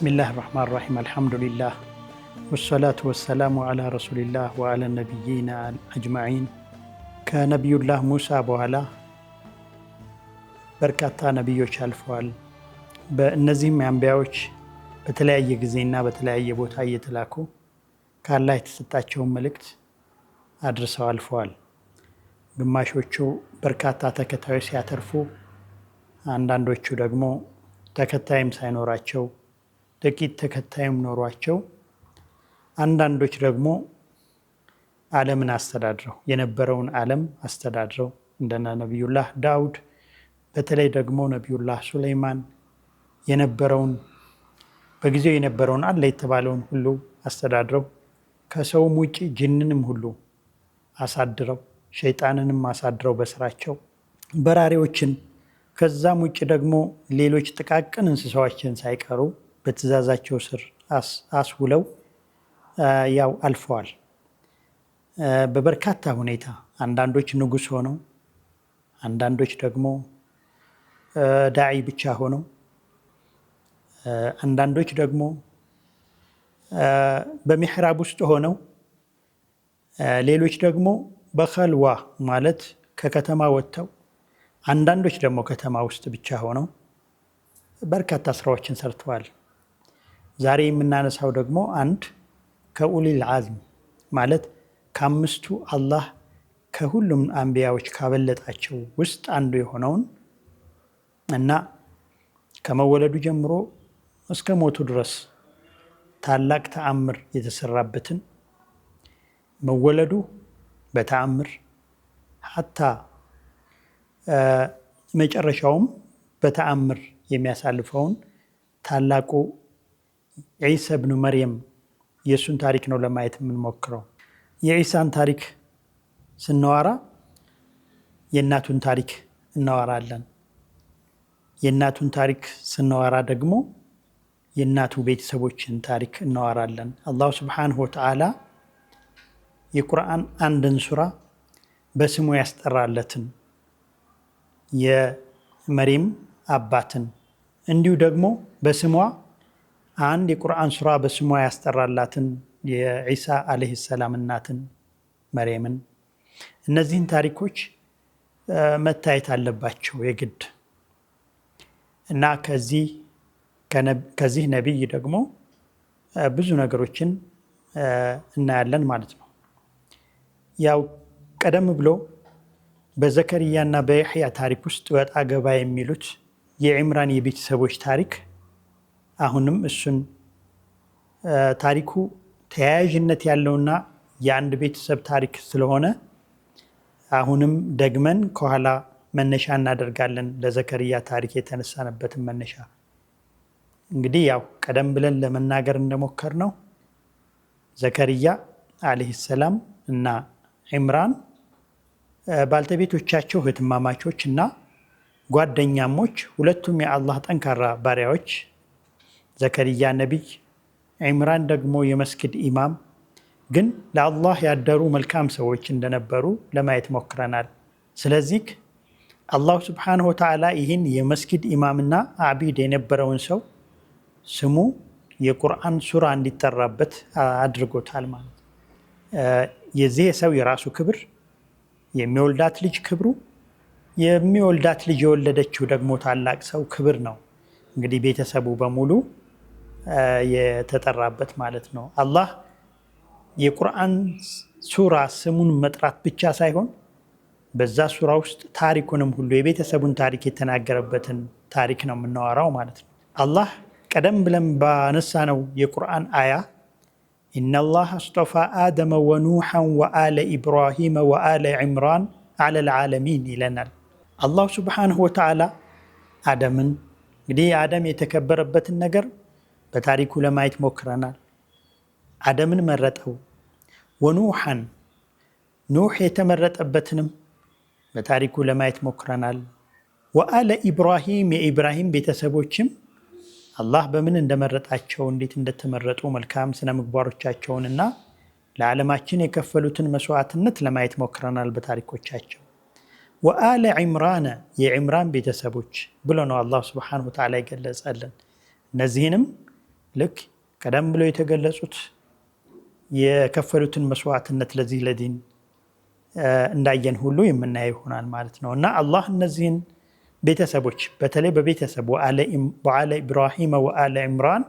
ቢስሚላህ ራህማን ራሒም አልሐምዱሊላህ ወሰላቱ ወሰላሙ አላ ረሱሊላህ ወአላ ነቢይና አጅማዒን። ከነቢዩላህ ሙሳ በኋላ በርካታ ነቢዮች አልፈዋል። በእነዚህም አንቢያዎች በተለያየ ጊዜና በተለያየ ቦታ እየተላኩ ከአላህ የተሰጣቸውን መልእክት አድርሰው አልፈዋል። ግማሾቹ በርካታ ተከታዮች ሲያተርፉ፣ አንዳንዶቹ ደግሞ ተከታይም ሳይኖራቸው ጥቂት ተከታይም ኖሯቸው፣ አንዳንዶች ደግሞ ዓለምን አስተዳድረው የነበረውን ዓለም አስተዳድረው እንደነ ነቢዩላህ ዳውድ፣ በተለይ ደግሞ ነቢዩላህ ሱለይማን የነበረውን በጊዜው የነበረውን አለ የተባለውን ሁሉ አስተዳድረው ከሰውም ውጭ ጅንንም ሁሉ አሳድረው ሸይጣንንም አሳድረው በስራቸው በራሪዎችን ከዛም ውጭ ደግሞ ሌሎች ጥቃቅን እንስሳዎችን ሳይቀሩ በትእዛዛቸው ስር አስውለው ያው አልፈዋል። በበርካታ ሁኔታ አንዳንዶች ንጉሥ ሆነው፣ አንዳንዶች ደግሞ ዳዒ ብቻ ሆነው፣ አንዳንዶች ደግሞ በሚሕራብ ውስጥ ሆነው፣ ሌሎች ደግሞ በኸልዋ ማለት ከከተማ ወጥተው፣ አንዳንዶች ደግሞ ከተማ ውስጥ ብቻ ሆነው በርካታ ስራዎችን ሰርተዋል። ዛሬ የምናነሳው ደግሞ አንድ ከኡሊል አዝም ማለት ከአምስቱ አላህ ከሁሉም አንቢያዎች ካበለጣቸው ውስጥ አንዱ የሆነውን እና ከመወለዱ ጀምሮ እስከ ሞቱ ድረስ ታላቅ ተአምር የተሰራበትን መወለዱ በተአምር ሐታ መጨረሻውም በተአምር የሚያሳልፈውን ታላቁ ዒሳ ብኑ መርየም የእሱን ታሪክ ነው ለማየት የምንሞክረው። የዒሳን ታሪክ ስናወራ የእናቱን ታሪክ እናወራለን። የእናቱን ታሪክ ስናወራ ደግሞ የእናቱ ቤተሰቦችን ታሪክ እናወራለን። አላሁ ስብሓንሁ ወተዓላ የቁርአን አንድን ሱራ በስሙ ያስጠራለትን የመርየም አባትን እንዲሁ ደግሞ በስሟ አንድ የቁርአን ሱራ በስሟ ያስጠራላትን የዒሳ ዓለይሂ ሰላም እናትን መርየምን፣ እነዚህን ታሪኮች መታየት አለባቸው የግድ እና ከዚህ ነቢይ ደግሞ ብዙ ነገሮችን እናያለን ማለት ነው። ያው ቀደም ብሎ በዘከርያና በያሕያ ታሪክ ውስጥ ወጣ ገባ የሚሉት የዕምራን የቤተሰቦች ታሪክ አሁንም እሱን ታሪኩ ተያያዥነት ያለውና የአንድ ቤተሰብ ታሪክ ስለሆነ አሁንም ደግመን ከኋላ መነሻ እናደርጋለን። ለዘከርያ ታሪክ የተነሳንበትን መነሻ እንግዲህ ያው ቀደም ብለን ለመናገር እንደሞከር ነው ዘከርያ ዓለይሂ ሰላም እና ዕምራን ባልተቤቶቻቸው እህትማማቾች እና ጓደኛሞች፣ ሁለቱም የአላህ ጠንካራ ባሪያዎች፣ ዘከርያ ነቢይ፣ ዕምራን ደግሞ የመስጊድ ኢማም፣ ግን ለአላህ ያደሩ መልካም ሰዎች እንደነበሩ ለማየት ሞክረናል። ስለዚህ አላሁ ስብሓንሁ ወተዓላ ይህን የመስጊድ ኢማምና አቢድ የነበረውን ሰው ስሙ የቁርአን ሱራ እንዲጠራበት አድርጎታል ማለት የዚህ ሰው የራሱ ክብር፣ የሚወልዳት ልጅ ክብሩ፣ የሚወልዳት ልጅ የወለደችው ደግሞ ታላቅ ሰው ክብር ነው። እንግዲህ ቤተሰቡ በሙሉ የተጠራበት ማለት ነው። አላህ የቁርአን ሱራ ስሙን መጥራት ብቻ ሳይሆን በዛ ሱራ ውስጥ ታሪኩንም ሁሉ የቤተሰቡን ታሪክ የተናገረበትን ታሪክ ነው የምናወራው ማለት ነው። አላህ ቀደም ብለን ባነሳነው የቁርአን አያ ኢነላህ አስጠፋ አደመ ወኑሐን ወአለ ኢብራሂመ ወአለ ዕምራን አለል ዓለሚን ይለናል። አላሁ ስብሓንሁ ወተዓላ አደምን እንግዲህ አደም የተከበረበትን ነገር በታሪኩ ለማየት ሞክረናል። አደምን መረጠው። ወኑሐን ኑሕ የተመረጠበትንም በታሪኩ ለማየት ሞክረናል። ወአለ ኢብራሂም የኢብራሂም ቤተሰቦችም አላህ በምን እንደመረጣቸው እንዴት እንደተመረጡ መልካም ስነ ምግባሮቻቸውንና ለዓለማችን የከፈሉትን መስዋዕትነት ለማየት ሞክረናል በታሪኮቻቸው። ወአለ ዕምራን የዕምራን ቤተሰቦች ብሎ ነው አላህ ሱብሓነሁ ወተዓላ ይገለጸልን። እነዚህንም ልክ ቀደም ብሎ የተገለጹት የከፈሉትን መስዋዕትነት ለዚህ ለዲን እንዳየን ሁሉ የምናየው ይሆናል ማለት ነው። እና አላህ እነዚህን ቤተሰቦች በተለይ በቤተሰብ ወአለ ኢብራሂም ወአለ ዒምራን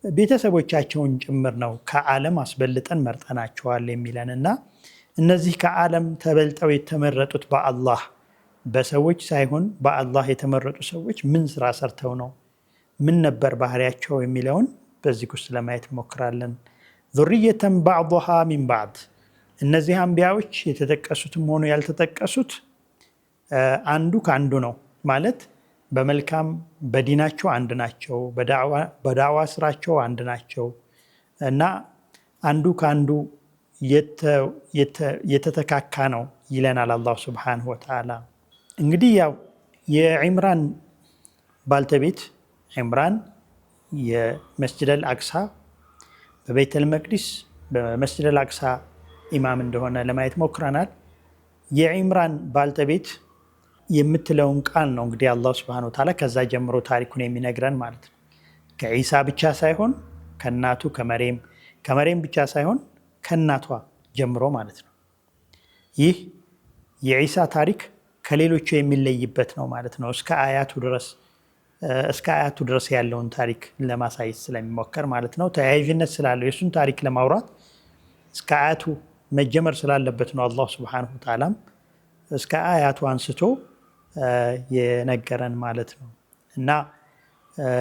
ቤተሰቦቻቸውን ጭምር ነው ከዓለም አስበልጠን መርጠናቸዋል የሚለን እና እነዚህ ከዓለም ተበልጠው የተመረጡት በአላህ በሰዎች ሳይሆን በአላህ የተመረጡ ሰዎች ምን ስራ ሰርተው ነው፣ ምን ነበር ባህሪያቸው የሚለውን በዚህ ውስጥ ለማየት እንሞክራለን። ዙርየተን ባዕዱሃ ሚን ባዕድ እነዚህ አንቢያዎች የተጠቀሱትም ሆኑ ያልተጠቀሱት አንዱ ከአንዱ ነው ማለት በመልካም በዲናቸው አንድ ናቸው፣ በዳዕዋ ስራቸው አንድ ናቸው እና አንዱ ከአንዱ የተተካካ ነው ይለናል አላሁ ስብሓነሁ ወተዓላ። እንግዲህ ያው የዒምራን ባልተቤት ዒምራን የመስጅድ አልአቅሳ በቤተል መቅዲስ በመስጅድ አልአቅሳ ኢማም እንደሆነ ለማየት ሞክረናል። የዒምራን ባልተቤት የምትለውን ቃል ነው እንግዲህ አላሁ ስብሓነሁ ወተዓላ ከዛ ጀምሮ ታሪኩን የሚነግረን ማለት ነው። ከዒሳ ብቻ ሳይሆን ከእናቱ ከመሬም ብቻ ሳይሆን ከእናቷ ጀምሮ ማለት ነው። ይህ የዒሳ ታሪክ ከሌሎቹ የሚለይበት ነው ማለት ነው። እስከ አያቱ ድረስ ያለውን ታሪክ ለማሳየት ስለሚሞከር ማለት ነው። ተያያዥነት ስላለው የእሱን ታሪክ ለማውራት እስከ አያቱ መጀመር ስላለበት ነው አላሁ ስብሓነሁ ወተዓላም እስከ አያቱ አንስቶ የነገረን ማለት ነው። እና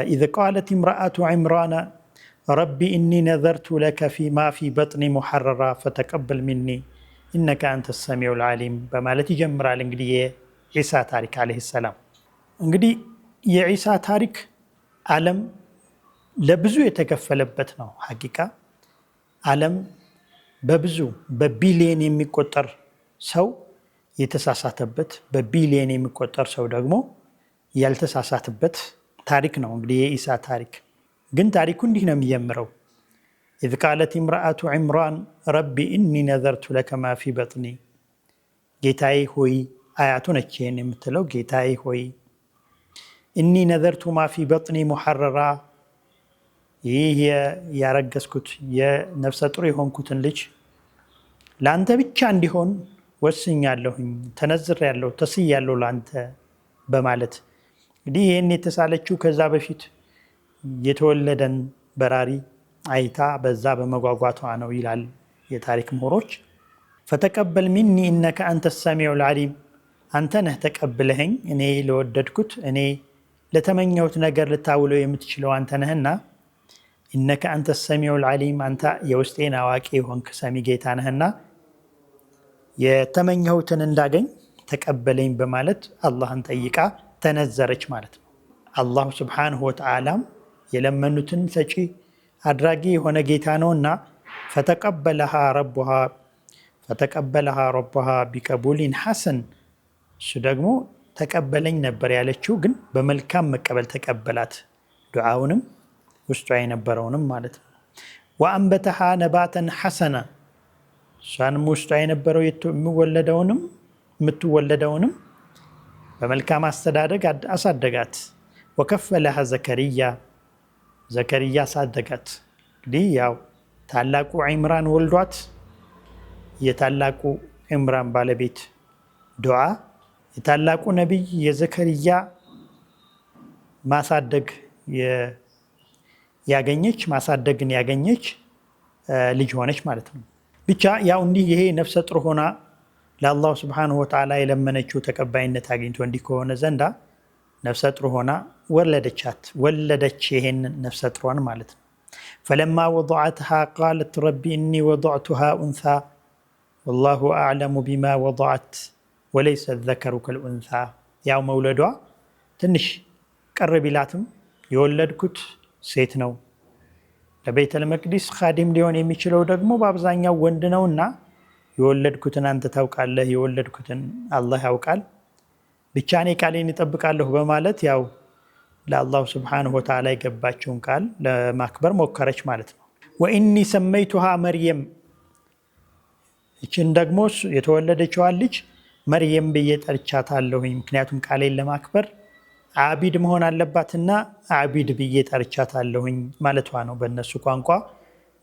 ኢዝ ቃለት ኢምረአቱ ዒምራን ረቢ ኢኒ ነዘርቱ ለከ ማ ፊ በጥኒ ሙሐረራ ፈተቀበል ሚኒ ኢነከ አንተ ሰሚዑል ዓሊም በማለት ይጀምራል። እንግዲህ የዒሳ ታሪክ ዓለይሂ ሰላም። እንግዲህ የዒሳ ታሪክ ዓለም ለብዙ የተከፈለበት ነው። ሐቂቃ ዓለም በብዙ በቢሊየን የሚቆጠር ሰው የተሳሳተበት፣ በቢሊየን የሚቆጠር ሰው ደግሞ ያልተሳሳተበት ታሪክ ነው። እንግዲህ የዒሳ ታሪክ ግን ታሪኩ እንዲህ ነው የሚጀምረው። ኢዝ ቃለት ኢምረአቱ ዒምራን ረቢ ኢኒ ነዘርቱ ለከ ማ ፊ በጥኒ፣ ጌታዬ ሆይ፣ አያቱ ነች ይህን የምትለው። ጌታዬ ሆይ ኢኒ ነዘርቱ ማ ፊ በጥኒ ሙሐረራ፣ ይህ ያረገዝኩት የነፍሰ ጡር የሆንኩትን ልጅ ለአንተ ብቻ እንዲሆን ወስኛለሁኝ፣ ተነዝሬያለሁ፣ ተስያለሁ ለአንተ በማለት እንግዲህ ይህን የተሳለችው ከዛ በፊት የተወለደን በራሪ አይታ በዛ በመጓጓቷ ነው ይላል የታሪክ ምሁሮች። ፈተቀበል ሚኒ ኢነከ አንተ ሰሚዑል ዓሊም፣ አንተ ነህ ተቀብለኸኝ፣ እኔ ለወደድኩት እኔ ለተመኘሁት ነገር ልታውለው የምትችለው አንተ ነህና፣ ኢነከ አንተ ሰሚዑል ዓሊም፣ አንተ የውስጤን አዋቂ የሆንክ ሰሚ ጌታ ነህና የተመኘሁትን እንዳገኝ ተቀበለኝ በማለት አላህን ጠይቃ ተነዘረች ማለት ነው። አላሁ ስብሓነሁ ወተዓላም የለመኑትን ሰጪ አድራጊ የሆነ ጌታ ነውና ፈተቀበለሃ ረቡሃ ቢቀቡሊን ሐሰን፣ እሱ ደግሞ ተቀበለኝ ነበር ያለችው፣ ግን በመልካም መቀበል ተቀበላት፣ ዱዓውንም ውስጧ የነበረውንም ማለት ነው። ወአንበተሃ ነባተን ሐሰና፣ እሷንም ውስጧ የነበረው የምትወለደውንም በመልካም አስተዳደግ አሳደጋት። ወከፈለሃ ዘከርያ አሳደጋት። እንግዲህ ያው ታላቁ ዒምራን ወልዷት የታላቁ ዒምራን ባለቤት ዱዓ የታላቁ ነቢይ የዘከርያ ማሳደግን ያገኘች ልጅ ሆነች ማለት ነው። ብቻ ያው እንዲህ ይሄ ነፍሰ ጡር ሆና ለአላሁ ስብሓነሁ ወተዓላ የለመነችው ተቀባይነት አግኝቶ እንዲህ ከሆነ ዘንዳ ነፍሰ ጡር ሆና ወለደች ይሄን ነፍሰ ጡሯን ማለት ነው። ፈለማ ወضዐትሃ ቃለት ረቢ እኒ ወضዕቱሃ ኡንሳ ወላሁ አዕለሙ ቢማ ወضዐት ወለይሰ ዘከሩ ከልኡንሳ። ያው መውለዷ ትንሽ ቅር ቢላትም የወለድኩት ሴት ነው፣ ለቤተል መቅዲስ ኻዲም ሊሆን የሚችለው ደግሞ በአብዛኛው ወንድ ነውና የወለድኩትን አንተ ታውቃለህ፣ የወለድኩትን አላህ ያውቃል፣ ብቻ እኔ ቃሌን እጠብቃለሁ በማለት ያው ለአላሁ ስብሓነሁ ወተዓላ የገባችውን ቃል ለማክበር ሞከረች ማለት ነው። ወኢኒ ሰመይቱሃ መርየም፣ ይችን ደግሞ የተወለደችዋን ልጅ መርየም ብዬ ጠርቻታለሁኝ፣ ምክንያቱም ቃሌን ለማክበር አቢድ መሆን አለባትና አቢድ ብዬ ጠርቻታለሁኝ ማለቷ ነው። በእነሱ ቋንቋ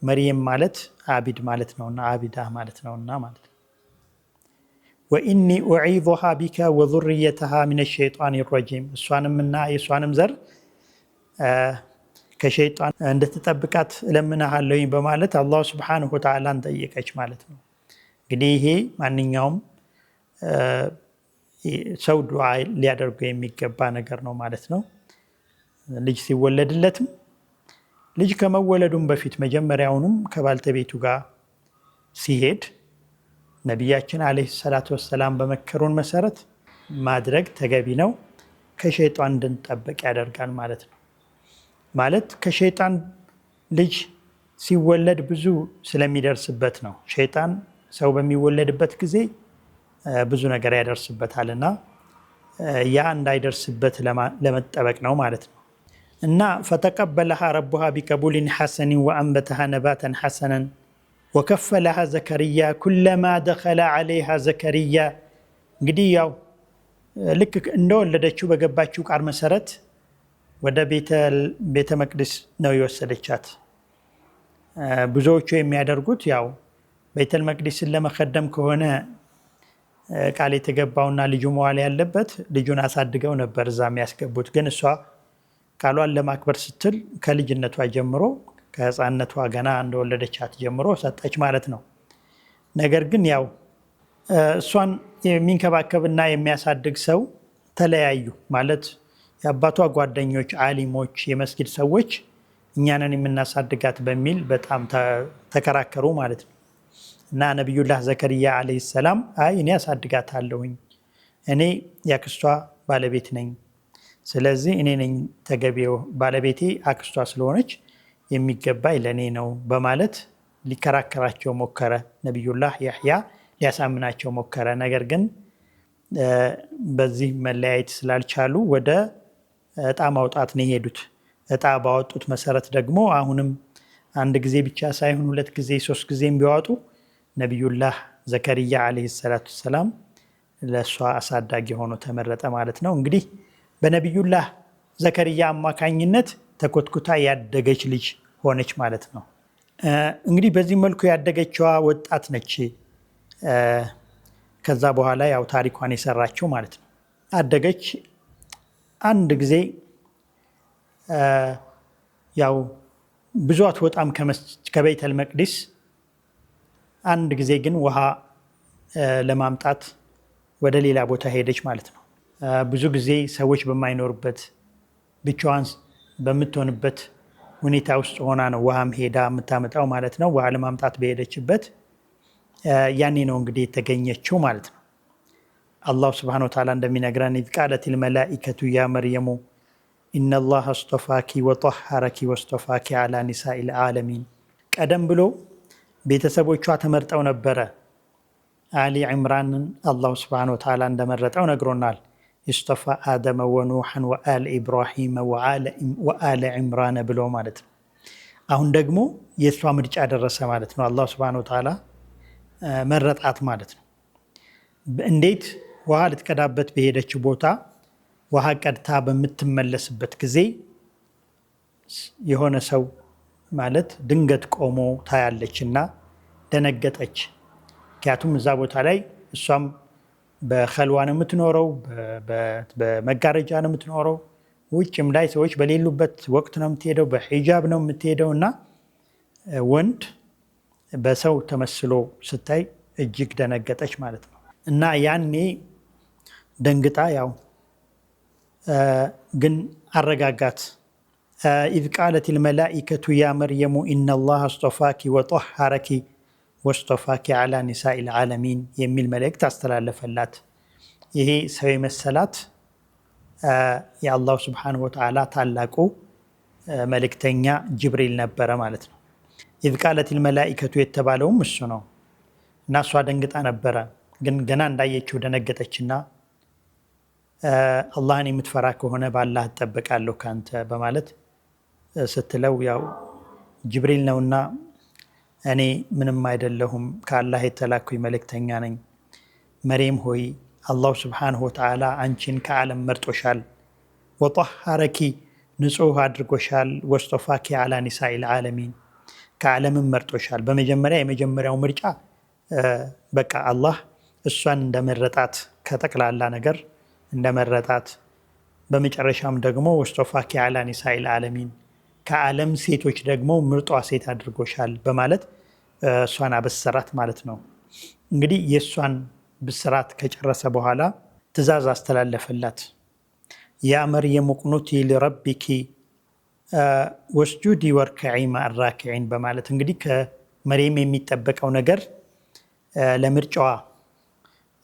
መርየም ማለት አቢድ ማለት ነውና አቢዳ ማለት ነውና ማለት ነው። ወኢኒ ኡዒዙሃ ቢከ ወዙርየተሃ ሚነ ሸይጣን ረጂም እሷንምና የእሷንም ዘር ከሸይጣን እንድትጠብቃት እለምንሃለሁኝ በማለት አላሁ ስብሓነሁ ወተዓላን ጠየቀች ማለት ነው። እንግዲህ ይሄ ማንኛውም ሰው ዱዓ ሊያደርገው የሚገባ ነገር ነው ማለት ነው። ልጅ ሲወለድለትም ልጅ ከመወለዱም በፊት መጀመሪያውንም ከባልተቤቱ ጋር ሲሄድ ነቢያችን ዓለይሂ ሰላቱ ወሰላም በመከሩን መሰረት ማድረግ ተገቢ ነው። ከሸይጣን እንድንጠብቅ ያደርጋል ማለት ነው። ማለት ከሸይጣን ልጅ ሲወለድ ብዙ ስለሚደርስበት ነው። ሸይጣን ሰው በሚወለድበት ጊዜ ብዙ ነገር ያደርስበታልና ያ እንዳይደርስበት ለመጠበቅ ነው ማለት ነው። እና ፈተቀበለሃ ረቡሃ ቢቀቡሊን ሐሰኒን ወአንበተሃ ነባተን ሐሰነን ወከፈለሃ ዘከርያ ኩለማ ደኸለ ዐለይሃ ዘከርያ። እንግዲህ ያው ልክ እንደወለደችው በገባችው ቃል መሰረት ወደ ቤተ መቅደስ ነው የወሰደቻት። ብዙዎቹ የሚያደርጉት ያው ቤተል መቅደስን ለመከደም ከሆነ ቃል የተገባውና ልጁ መዋል ያለበት ልጁን አሳድገው ነበር እዛ የሚያስገቡት። ግን እሷ ቃሏን ለማክበር ስትል ከልጅነቷ ጀምሮ ከህፃነቷ ገና እንደወለደቻት ጀምሮ ሰጠች ማለት ነው። ነገር ግን ያው እሷን የሚንከባከብና የሚያሳድግ ሰው ተለያዩ ማለት የአባቷ ጓደኞች፣ አሊሞች፣ የመስጊድ ሰዎች እኛንን የምናሳድጋት በሚል በጣም ተከራከሩ ማለት ነው። እና ነቢዩላህ ዘከርያ ዓለይሂ ሰላም አይ እኔ አሳድጋታለሁኝ፣ እኔ ያክስቷ ባለቤት ነኝ፣ ስለዚህ እኔ ነኝ ተገቢው ባለቤቴ አክስቷ ስለሆነች የሚገባኝ ለእኔ ነው በማለት ሊከራከራቸው ሞከረ። ነቢዩላህ ያህያ ሊያሳምናቸው ሞከረ። ነገር ግን በዚህ መለያየት ስላልቻሉ ወደ እጣ ማውጣት ነው የሄዱት። እጣ ባወጡት መሰረት ደግሞ አሁንም አንድ ጊዜ ብቻ ሳይሆን 2 ጊዜ 3 ጊዜም ቢያወጡ ነቢዩላህ ዘከርያ ዓለይሂ ሰላቱ ሰላም ለእሷ አሳዳጊ ሆኖ ተመረጠ ማለት ነው። እንግዲህ በነቢዩላህ ዘከርያ አማካኝነት ተኮትኩታ ያደገች ልጅ ሆነች ማለት ነው። እንግዲህ በዚህ መልኩ ያደገችዋ ወጣት ነች። ከዛ በኋላ ያው ታሪኳን የሰራችው ማለት ነው። አደገች። አንድ ጊዜ ያው ብዙ አትወጣም ከቤተል መቅደስ። አንድ ጊዜ ግን ውሃ ለማምጣት ወደ ሌላ ቦታ ሄደች ማለት ነው። ብዙ ጊዜ ሰዎች በማይኖርበት ብቻዋን በምትሆንበት ሁኔታ ውስጥ ሆና ነው ውሃም ሄዳ የምታመጣው ማለት ነው። ውሃ ለማምጣት በሄደችበት ያኔ ነው እንግዲህ የተገኘችው ማለት ነው። አላሁ ስብሐነሁ ወተዓላ እንደሚነግረን ኢዝ ቃለቲል መላኢከቱ ያ መርየሙ ኢነላህ አስጠፋኪ ወጠሐረኪ ወስጠፋኪ ዐላ ኒሳኢል ዓለሚን። ቀደም ብሎ ቤተሰቦቿ ተመርጠው ነበረ። አሊ ዕምራንን አላሁ ስብሐነሁ ወተዓላ እንደመረጠው ነግሮናል። ኢስጠፋ አደመ ወኑሐን ወአለ ኢብራሂም ወአለ ዕምራን ብሎ ማለት ነው። አሁን ደግሞ የእሷ ምርጫ ደረሰ ማለት ነው። አላሁ ስብሐነሁ ወተዓላ መረጣት ማለት ነው። እንዴት? ውሃ ልትቀዳበት በሄደችው ቦታ ውሃ ቀድታ በምትመለስበት ጊዜ የሆነ ሰው ማለት ድንገት ቆሞ ታያለች እና ደነገጠች። ምክንያቱም እዛ ቦታ ላይ እሷም በኸልዋ ነው የምትኖረው፣ በመጋረጃ ነው የምትኖረው። ውጭም ላይ ሰዎች በሌሉበት ወቅት ነው የምትሄደው፣ በሂጃብ ነው የምትሄደው እና ወንድ በሰው ተመስሎ ስታይ እጅግ ደነገጠች ማለት ነው። እና ያኔ ደንግጣ ያው ግን አረጋጋት። ኢዝ ቃለቲል መላኢከቱ ያ መርየሙ ኢነላህ አስጠፋኪ ወጠሐረኪ ወስጠፋኪ ዐላ ኒሳኢል ዓለሚን የሚል መልእክት አስተላለፈላት። ይሄ ሰው የመሰላት የአላሁ ስብሓነሁ ወተዓላ ታላቁ መልእክተኛ ጅብሪል ነበረ ማለት ነው። ኢዝ ቃለቲል መላኢከቱ የተባለውም እሱ ነው እና እሷ ደንግጣ ነበረ። ግን ገና እንዳየችው ደነገጠችና አላህን የምትፈራ ከሆነ በአላህ እጠበቃለሁ ካንተ በማለት ስትለው ያው ጅብሪል ነውና እኔ ምንም አይደለሁም ከአላህ የተላኩኝ መልእክተኛ ነኝ። መርየም ሆይ አላሁ ስብሓነሁ ወተዓላ አንቺን ከዓለም መርጦሻል። ወጠሐረኪ ንጹህ አድርጎሻል። ወስጦፋኪ አላ ኒሳኢል ዓለሚን ከዓለምን መርጦሻል። በመጀመሪያ የመጀመሪያው ምርጫ በቃ አላህ እሷን እንደመረጣት ከጠቅላላ ነገር እንደመረጣት፣ በመጨረሻም ደግሞ ወስጦፋኪ አላ ኒሳኢል ዓለሚን ከዓለም ሴቶች ደግሞ ምርጧ ሴት አድርጎሻል በማለት እሷን አበሰራት ማለት ነው። እንግዲህ የእሷን ብስራት ከጨረሰ በኋላ ትእዛዝ አስተላለፈላት። ያ መርየም ቁኑቲ ሊረቢኪ ወስጁዲ ወርክዒ ማዕ ራኪዒን በማለት እንግዲህ ከመርየም የሚጠበቀው ነገር ለምርጫዋ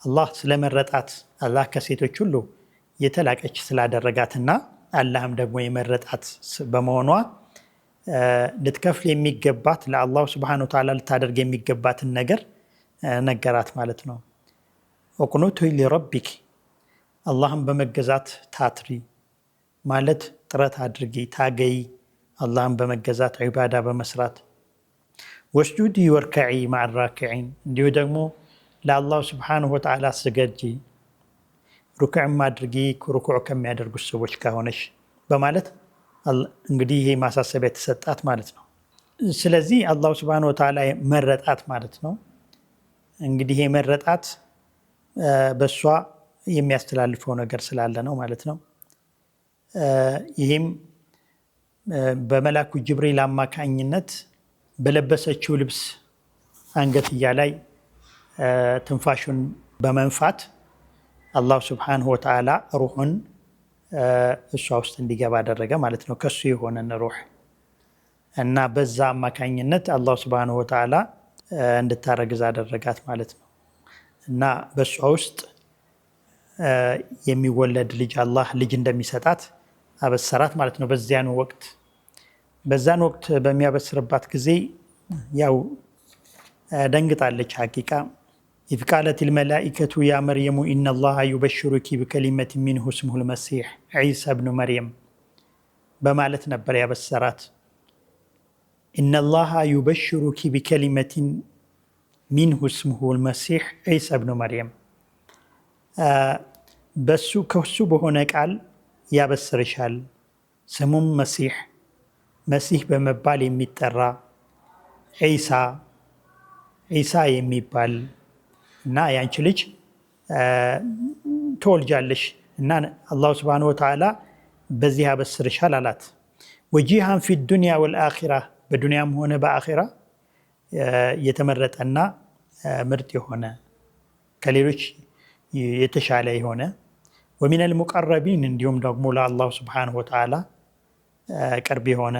አላህ ስለመረጣት አላህ ከሴቶች ሁሉ የተላቀች ስላደረጋትና አላህም ደግሞ የመረጣት በመሆኗ ልትከፍል የሚገባት ለአላሁ ስብሓነሁ ወተዓላ ልታደርግ የሚገባትን ነገር ነገራት ማለት ነው። ወቁኑቲ ሊረቢኪ አላህም በመገዛት ታትሪ ማለት ጥረት አድርጊ፣ ታገይ፣ አላህም በመገዛት ዒባዳ በመስራት ወስጁዲ ወርክዒ ማዕ ራኪዒን እንዲሁ ደግሞ ለአላሁ ስብሓነሁ ወተዓላ ስገጂ፣ ሩኩዕም አድርጊ ሩኩዕ ከሚያደርጉት ሰዎች ከሆነሽ በማለት እንግዲህ ይሄ ማሳሰቢያ የተሰጣት ማለት ነው። ስለዚህ አላሁ ስብሓነሁ ወተዓላ መረጣት ማለት ነው። እንግዲህ ይሄ መረጣት በእሷ የሚያስተላልፈው ነገር ስላለ ነው ማለት ነው። ይህም በመላኩ ጅብሪል አማካኝነት በለበሰችው ልብስ አንገትያ ላይ ትንፋሹን በመንፋት አላሁ ስብሓነሁ ወተዓላ ሩሑን እሷ ውስጥ እንዲገባ አደረገ ማለት ነው። ከሱ የሆነን ሩሕ እና በዛ አማካኝነት አላሁ ስብሓነሁ ወተዓላ እንድታረግዝ አደረጋት ማለት ነው። እና በእሷ ውስጥ የሚወለድ ልጅ አላህ ልጅ እንደሚሰጣት አበሰራት ማለት ነው። በዛን ወቅት በሚያበስርባት ጊዜ ያው ደንግጣለች። ሐቂቃ ኢዝ ቃለቲል መላኢከቱ ያ መርየሙ ኢነላሃ ዩበሽሩኪ ቢከሊመቲን ሚንሁ እስሙሁል መሲሕ ዒሳ ብኑ መርየም በማለት ነበር ያበሰራት። ኢነላሃ ዩበሽሩኪ ቢከሊመቲን ሚንሁ እስሙሁል መሲሕ ዒሳ ብኑ መርየም ከሱ በሆነ ቃል ያበስርሻል፣ ስሙም መሲሕ በመባል የሚጠራ ዒሳ የሚባል እና ያንቺ ልጅ ትወልጃለሽ እና አላሁ ስብሓነሁ ወተዓላ በዚህ ያበስርሻል አላት። ወጂሃን ፊ ዱንያ ወልአኺራ በዱንያም ሆነ በአኺራ የተመረጠና ምርጥ የሆነ ከሌሎች የተሻለ የሆነ ወሚነል ሙቀረቢን እንዲሁም ደግሞ ለአላሁ ስብሓነሁ ወተዓላ ቅርብ የሆነ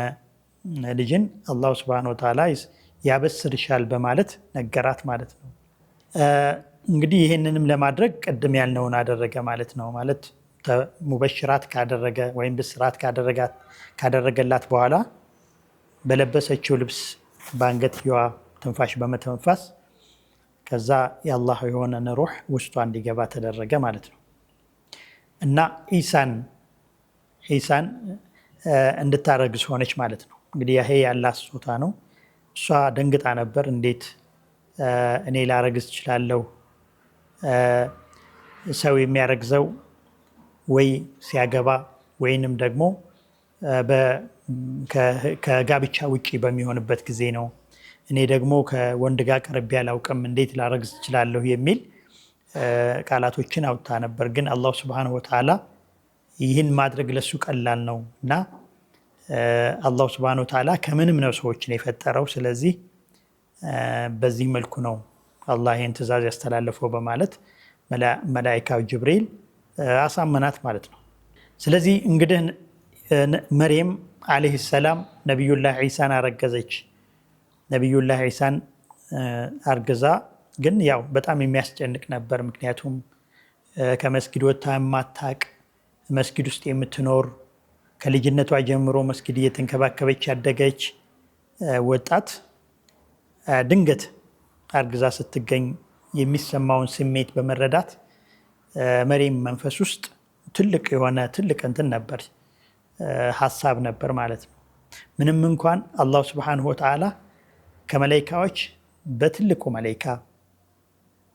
ልጅን አላሁ ስብሓነሁ ወተዓላ ያበስርሻል በማለት ነገራት ማለት ነው። እንግዲህ ይህንንም ለማድረግ ቅድም ያልነውን አደረገ ማለት ነው። ማለት ሙበሽራት ካደረገ ወይም ብስራት ካደረገላት በኋላ በለበሰችው ልብስ በአንገትየዋ ትንፋሽ በመተንፋስ ከዛ የአላህ የሆነን ሩሕ ውስጧ እንዲገባ ተደረገ ማለት ነው። እና ዒሳን እንድታረግዝ ሆነች ማለት ነው። እንግዲህ ይሄ ያላት ስጦታ ነው። እሷ ደንግጣ ነበር። እንዴት እኔ ላረግዝ እችላለሁ? ሰው የሚያረግዘው ወይ ሲያገባ ወይንም ደግሞ ከጋብቻ ውጪ በሚሆንበት ጊዜ ነው። እኔ ደግሞ ከወንድ ጋር ቀርቤ አላውቅም፣ እንዴት ላረግዝ እችላለሁ? የሚል ቃላቶችን አውጥታ ነበር። ግን አላሁ ስብሓነሁ ወተዓላ ይህን ማድረግ ለሱ ቀላል ነው እና አላሁ ስብሓነሁ ወተዓላ ከምንም ነው ሰዎችን የፈጠረው። ስለዚህ በዚህ መልኩ ነው አላህ ይህን ትእዛዝ ያስተላለፈው በማለት መላኢካው ጅብሪል አሳመናት ማለት ነው። ስለዚህ እንግዲህ መርየም ዓለይሂ ሰላም ነቢዩላህ ዒሳን አረገዘች። ነቢዩላህ ዒሳን አርግዛ ግን ያው በጣም የሚያስጨንቅ ነበር። ምክንያቱም ከመስጊድ ወጥታ የማታቅ መስጊድ ውስጥ የምትኖር ከልጅነቷ ጀምሮ መስጊድ እየተንከባከበች ያደገች ወጣት ድንገት አርግዛ ስትገኝ የሚሰማውን ስሜት በመረዳት መርየም መንፈስ ውስጥ ትልቅ እንትን ነበር፣ ሀሳብ ነበር ማለት ነው። ምንም እንኳን አላሁ ስብሓነሁ ወተዓላ ከመላኢካዎች በትልቁ መላኢካ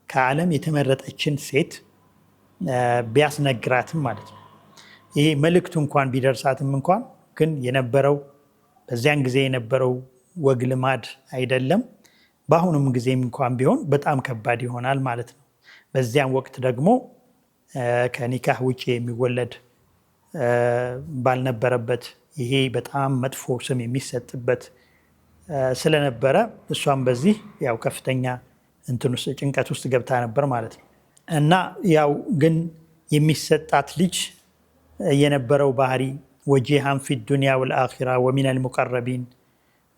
ከዓለም የተመረጠችን ሴት ቢያስነግራትም ማለት ነው። ይሄ መልእክቱ እንኳን ቢደርሳትም እንኳን ግን የነበረው በዚያን ጊዜ የነበረው ወግ ልማድ አይደለም። በአሁኑም ጊዜም እንኳን ቢሆን በጣም ከባድ ይሆናል ማለት ነው። በዚያን ወቅት ደግሞ ከኒካህ ውጭ የሚወለድ ባልነበረበት ይሄ በጣም መጥፎ ስም የሚሰጥበት ስለነበረ እሷም በዚህ ያው ከፍተኛ ጭንቀት ውስጥ ገብታ ነበር ማለት ነው። እና ያው ግን የሚሰጣት ልጅ የነበረው ባህሪ ወጂሃን ፊ ዱንያ ወልአኺራ ወሚነል ሙቀረቢን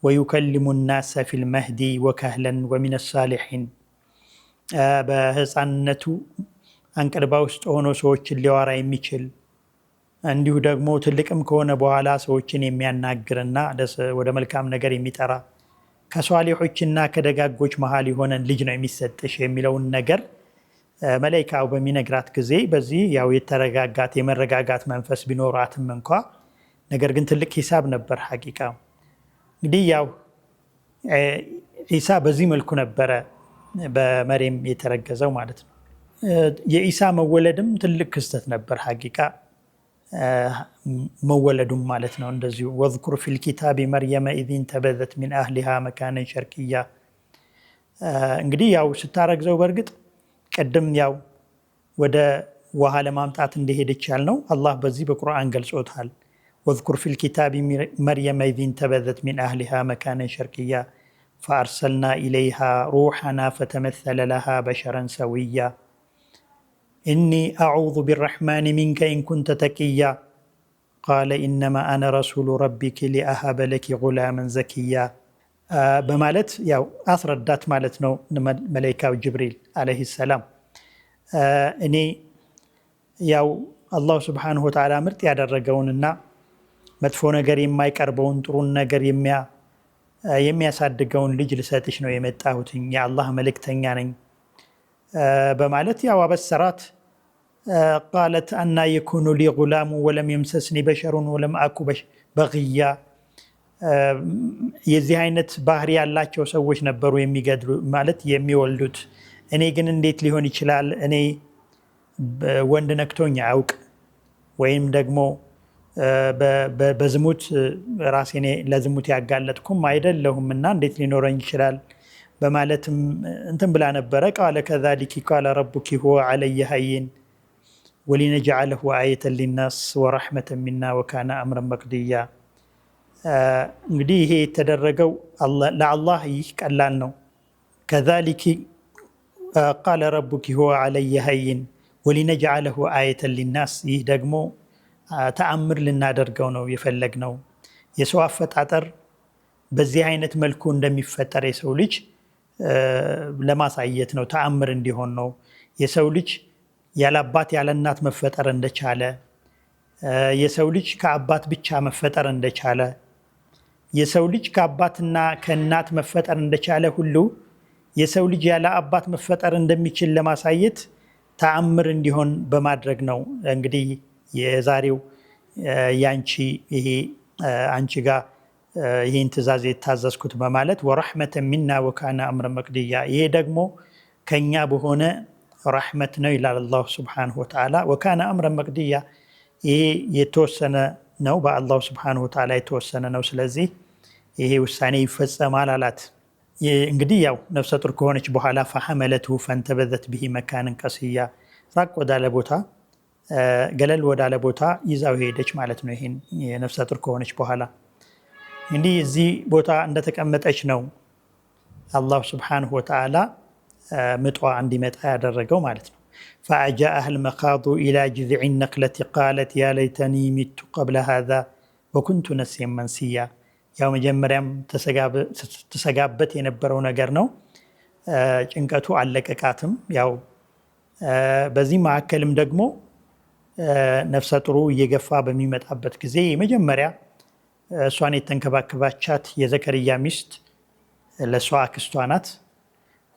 ወዩከሊሙ ናሰ ፊል መህዲ ወከህለን ወሚነ ሳሊሒን በህፃንነቱ አንቀልባ ውስጥ ሆኖ ሰዎችን ሊያወራ የሚችል እንዲሁ ደግሞ ትልቅም ከሆነ በኋላ ሰዎችን የሚያናግርና ወደ መልካም ነገር የሚጠራ ከሷሊሖችና ከደጋጎች መሃል የሆነን ልጅ ነው የሚሰጥሽ የሚለውን ነገር መላኢካው በሚነግራት ጊዜ በዚህ ያው የተረጋጋት የመረጋጋት መንፈስ ቢኖራትም እንኳ ነገር ግን ትልቅ ሂሳብ ነበር ሐቂቃ። እንግዲህ ያው ኢሳ በዚህ መልኩ ነበረ በመርየም የተረገዘው ማለት ነው። የኢሳ መወለድም ትልቅ ክስተት ነበር ሐቂቃ መወለዱም ማለት ነው። እንደዚሁ ወዝኩር ፊል ኪታቢ መርየመ ኢዝ እንተበዘት ሚን አህሊሃ መካነን ሸርቅያ። እንግዲህ ያው ስታረግዘው በእርግጥ ቀደም ያው ወደ ውሃ ለማምጣት እንደሄደች ያልነው አላህ በዚህ በቁርአን ገልጾታል። ወዝኩር ፊል ኪታቢ መርየመ ኢዝ እንተበዘት ሚን አህሊሃ መካነን ሸርቅያ ፈአርሰልና ኢለይሃ ሩሐና ፈተመሰለ ለሃ በሸረን ሰውያ ኢኒ አዑዙ ቢረሕማን ሚንከ ኢን ኩንተ ተቂያ ቃለ ኢነማ አነ ረሱሉ ረቢኪ ሊአሀበ ለኪ ጉላመን ዘኪያ በማለት ያው አስረዳት ማለት ነው። መላኢካው ጅብሪል ዓለይሂ ሰላም እኔ ያው አላሁ ስብሓነሁ ወተዓላ ምርጥ ያደረገውንና መጥፎ ነገር የማይቀርበውን ጥሩን ነገር የሚያሳድገውን ልጅ ልሰጥሽ ነው የመጣሁትኝ የአላህ መልእክተኛ ነኝ በማለት ያው አበሰራት። ቃለት አና የኩኑ ሊ ጉላሙ ወለም የምሰስኒ በሸሩን ወለም አኩ በግያ። የዚህ አይነት ባህሪ ያላቸው ሰዎች ነበሩ የሚገድሉ ማለት የሚወልዱት፣ እኔ ግን እንዴት ሊሆን ይችላል? እኔ ወንድ ነክቶኝ አያውቅ ወይም ደግሞ በዝሙት ራሴን ለዝሙት ያጋለጥኩም አይደለሁም እና እንዴት ሊኖረኝ ይችላል በማለትም እንትን ብላ ነበረ። ቃለ ከዛሊኪ ቃለ ረቡኪ ሁወ ዐለየ ሀይን ወሊነጅዐለሁ አየተን ሊናስ ወረሕመተን ሚና ወካነ አምረን መቅድያ። እንግዲህ ይሄ የተደረገው ለአላህ ይህ ቀላል ነው። ከዛሊኪ ቃለ ረቡኪ ሁወ ዐለየ ሀይን ወሊነጅዐለሁ አየተን ሊናስ፣ ይህ ደግሞ ተአምር ልናደርገው ነው የፈለግነው። የሰው አፈጣጠር በዚህ አይነት መልኩ እንደሚፈጠር የሰው ልጅ ለማሳየት ነው፣ ተአምር እንዲሆን ነው። የሰው ልጅ ያለ አባት ያለ እናት መፈጠር እንደቻለ፣ የሰው ልጅ ከአባት ብቻ መፈጠር እንደቻለ፣ የሰው ልጅ ከአባትና ከእናት መፈጠር እንደቻለ ሁሉ የሰው ልጅ ያለ አባት መፈጠር እንደሚችል ለማሳየት ተአምር እንዲሆን በማድረግ ነው እንግዲህ የዛሬው ያንቺ ይሄ አንቺ ጋር ይህን ትእዛዝ የታዘዝኩት በማለት ወረሕመተን ሚና ወካነ አምረን መቅድያ፣ ይሄ ደግሞ ከኛ በሆነ ረሕመት ነው ይላል አላሁ ስብሓነሁ ወተዓላ። ወካነ አምረን መቅድያ፣ ይሄ የተወሰነ ነው፣ በአላሁ ስብሓነሁ ወተዓላ የተወሰነ ነው። ስለዚህ ይሄ ውሳኔ ይፈጸማል አላት። እንግዲህ ያው ነፍሰ ጡር ከሆነች በኋላ ፈሐመለትሁ ፈንተበዘት ብሂ መካንን ቀስያ፣ ራቅ ወዳለ ቦታ ገለል ወዳለ ቦታ ይዛው ሄደች ማለት ነው። ይሄን የነፍሰ ጡር ከሆነች በኋላ እንግዲህ እዚህ ቦታ እንደተቀመጠች ነው አላሁ ስብሓነሁ ወተዓላ ምጧ እንዲመጣ ያደረገው ማለት ነው። ፈአጃአሃ አልመኻዱ ኢላ ጅዝዒ ነክለቲ ቃለት ያ ለይተኒ ሚቱ ቀብለ ሃዛ ወኩንቱ ነሲየን መንሲያ። ያው መጀመሪያም ተሰጋበት የነበረው ነገር ነው። ጭንቀቱ አለቀቃትም። ያው በዚህ መካከልም ደግሞ ነፍሰ ጡሩ እየገፋ በሚመጣበት ጊዜ የመጀመሪያ እሷን የተንከባከባቻት የዘከርያ ሚስት ለእሷ አክስቷ ናት።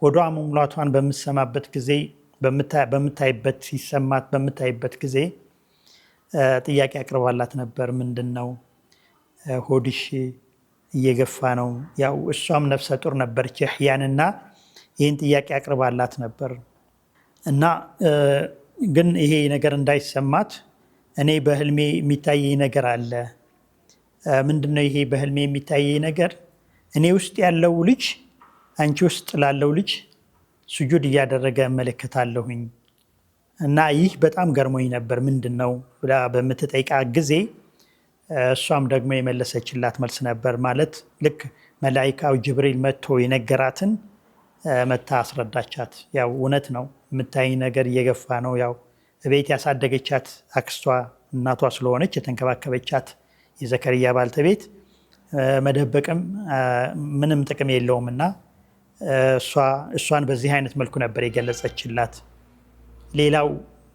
ሆዷ መሙላቷን በምትሰማበት ጊዜ በምታይበት ጊዜ ጥያቄ አቅርባላት ነበር። ምንድን ነው ሆድሽ እየገፋ ነው? ያው እሷም ነፍሰ ጡር ነበረች ያህያንና ይህን ጥያቄ አቅርባላት ነበር እና ግን ይሄ ነገር እንዳይሰማት እኔ በህልሜ የሚታየኝ ነገር አለ። ምንድነው ይሄ በህልሜ የሚታየኝ ነገር? እኔ ውስጥ ያለው ልጅ አንቺ ውስጥ ላለው ልጅ ስጁድ እያደረገ እመለከታለሁኝ እና ይህ በጣም ገርሞኝ ነበር። ምንድነው ብላ በምትጠይቃት ጊዜ እሷም ደግሞ የመለሰችላት መልስ ነበር። ማለት ልክ መላኢካው ጅብሪል መጥቶ የነገራትን መታ አስረዳቻት። ያው እውነት ነው የምታይ ነገር እየገፋ ነው። ያው ቤት ያሳደገቻት አክስቷ እናቷ ስለሆነች የተንከባከበቻት የዘከርያ ባልተቤት መደበቅም ምንም ጥቅም የለውም እና እሷን በዚህ አይነት መልኩ ነበር የገለጸችላት። ሌላው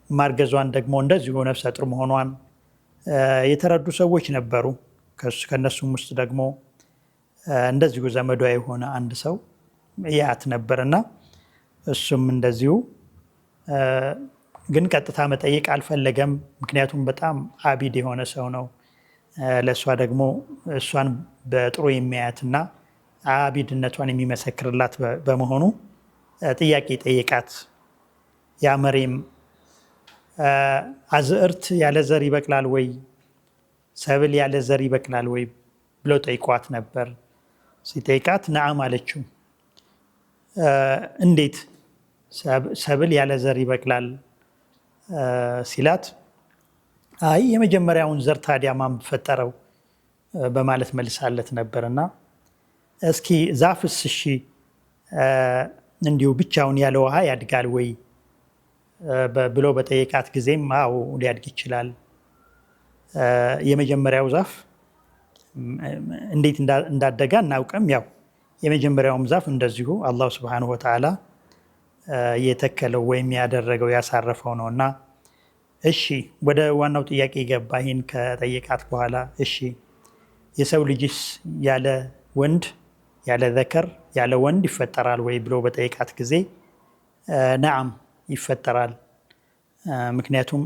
ማርገዟን ደግሞ እንደዚሁ ነፍሰ ጡር መሆኗን የተረዱ ሰዎች ነበሩ። ከነሱም ውስጥ ደግሞ እንደዚሁ ዘመዷ የሆነ አንድ ሰው ያት ነበርና እሱም እንደዚሁ ግን ቀጥታ መጠየቅ አልፈለገም። ምክንያቱም በጣም አቢድ የሆነ ሰው ነው። ለእሷ ደግሞ እሷን በጥሩ የሚያያትና አቢድነቷን የሚመሰክርላት በመሆኑ ጥያቄ ጠየቃት። ያ መሬም አዝዕርት ያለ ዘር ይበቅላል ወይ? ሰብል ያለ ዘር ይበቅላል ወይ ብሎ ጠይቋት ነበር። ሲጠይቃት ነዓም አለችው። እንዴት ሰብል ያለ ዘር ይበቅላል ሲላት፣ አይ የመጀመሪያውን ዘር ታዲያ ማን ፈጠረው በማለት መልሳለት ነበርና እስኪ ዛፍስ እሺ እንዲሁ ብቻውን ያለ ውሃ ያድጋል ወይ ብሎ በጠየቃት ጊዜም አዎ ሊያድግ ይችላል። የመጀመሪያው ዛፍ እንዴት እንዳደገ እናውቅም። ያው የመጀመሪያውም ዛፍ እንደዚሁ አላህ ሱብሓነሁ ወተዓላ የተከለው ወይም ያደረገው ያሳረፈው ነውና፣ እሺ ወደ ዋናው ጥያቄ ገባ። ይህን ከጠየቃት በኋላ እሺ የሰው ልጅስ ያለ ወንድ ያለ ዘከር ያለ ወንድ ይፈጠራል ወይ ብሎ በጠየቃት ጊዜ ነዓም ይፈጠራል፣ ምክንያቱም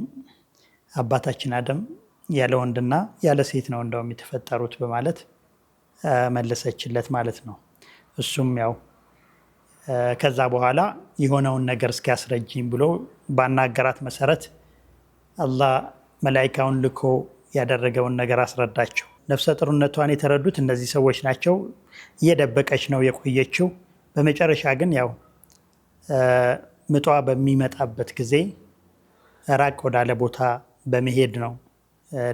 አባታችን አደም ያለ ወንድና ያለ ሴት ነው እንደውም የተፈጠሩት በማለት መለሰችለት ማለት ነው። እሱም ያው ከዛ በኋላ የሆነውን ነገር እስኪያስረጅኝ ብሎ ባናገራት መሰረት አላህ መላኢካውን ልኮ ያደረገውን ነገር አስረዳቸው። ነፍሰ ጡርነቷን የተረዱት እነዚህ ሰዎች ናቸው። እየደበቀች ነው የቆየችው። በመጨረሻ ግን ያው ምጧ በሚመጣበት ጊዜ ራቅ ወዳለ ቦታ በመሄድ ነው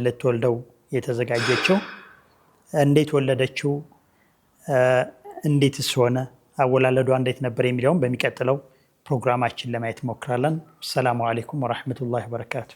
ልትወልደው የተዘጋጀችው። እንዴት ወለደችው? እንዴትስ ሆነ? አወላለዷ እንዴት ነበር የሚለውን በሚቀጥለው ፕሮግራማችን ለማየት ሞክራለን። ሰላሙ አለይኩም ወራህመቱላሂ ወበረካቱ።